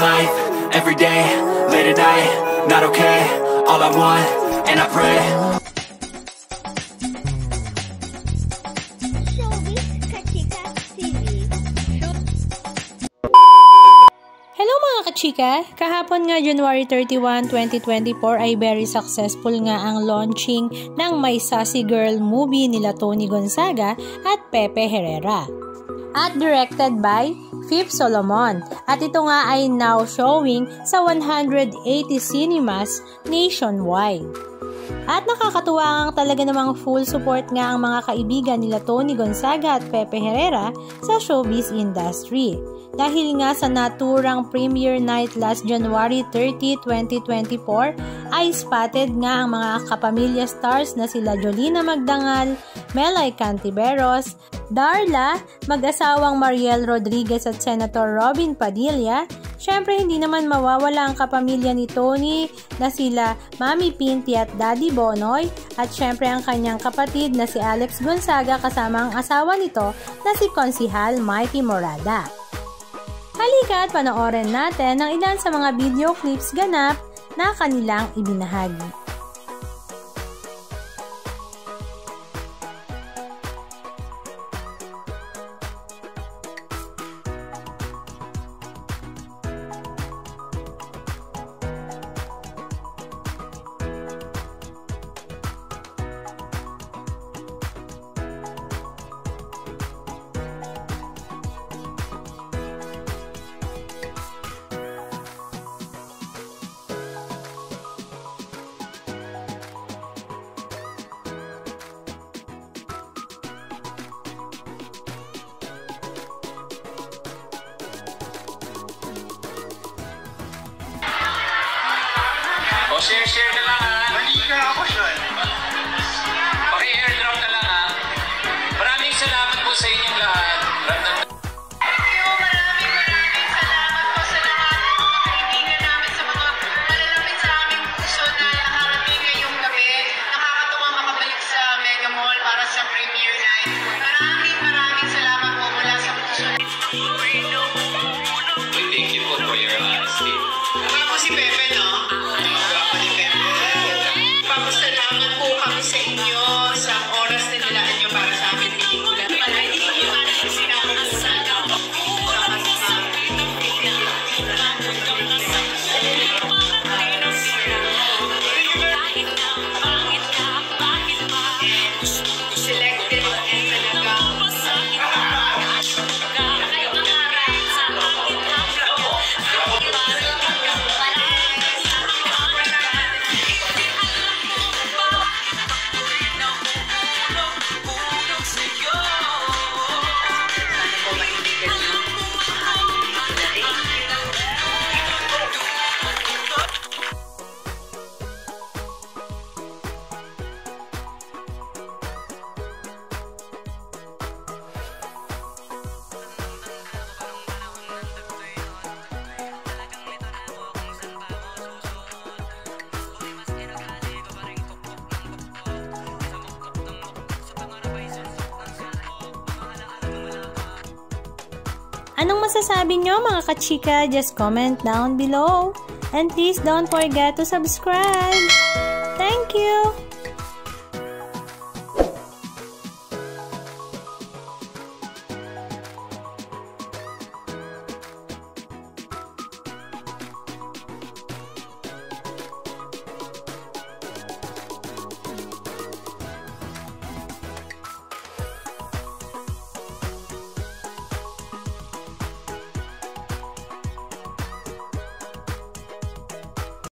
life, every day, late at night, not okay. All I want, and I pray. Hello mga kachika! Kahapon nga January 31, 2024 ay very successful nga ang launching ng My Sassy Girl movie nila Tony Gonzaga at Pepe Herrera. At directed by Fifth Solomon. At ito nga ay now showing sa 180 cinemas nationwide. At nakakatuwa nga talaga namang full support nga ang mga kaibigan nila Tony Gonzaga at Pepe Herrera sa showbiz industry. Dahil nga sa naturang premiere night last January 30, 2024 ay spotted nga ang mga kapamilya stars na sila Jolina Magdangal, Melay Cantiveros, Darla, mag-asawang Mariel Rodriguez at Senator Robin Padilla. Syempre hindi naman mawawala ang kapamilya ni Tony na sila Mami Pinti at Daddy Bonoy at syempre ang kanyang kapatid na si Alex Gonzaga kasama ang asawa nito na si Konsihal Mikey Morada. Halika at panoorin natin ang ilan sa mga video clips ganap na kanilang ibinahagi. O share na lang ha. Mali ka ako siya. Paki-airdrop na lang ha. Maraming salamat po sa inyong lahat. Maraming salamat po sa lahat ng mga kaibigan namin sa mga malalapit sa aming puso na nakarating ngayong gabi. Nakakatuwa makabalik sa Mega Mall para sa premiere night. Maraming salamat po mula sa puso. Thank you po for your honesty. Wala po si Pepe, no? Salamat po kami sa inyo sa oras na nilaan nyo para sa amin pelikula. Palagi ko yung sinama sa selected and Anong masasabi nyo mga kachika? Just comment down below. And please don't forget to subscribe. Thank you!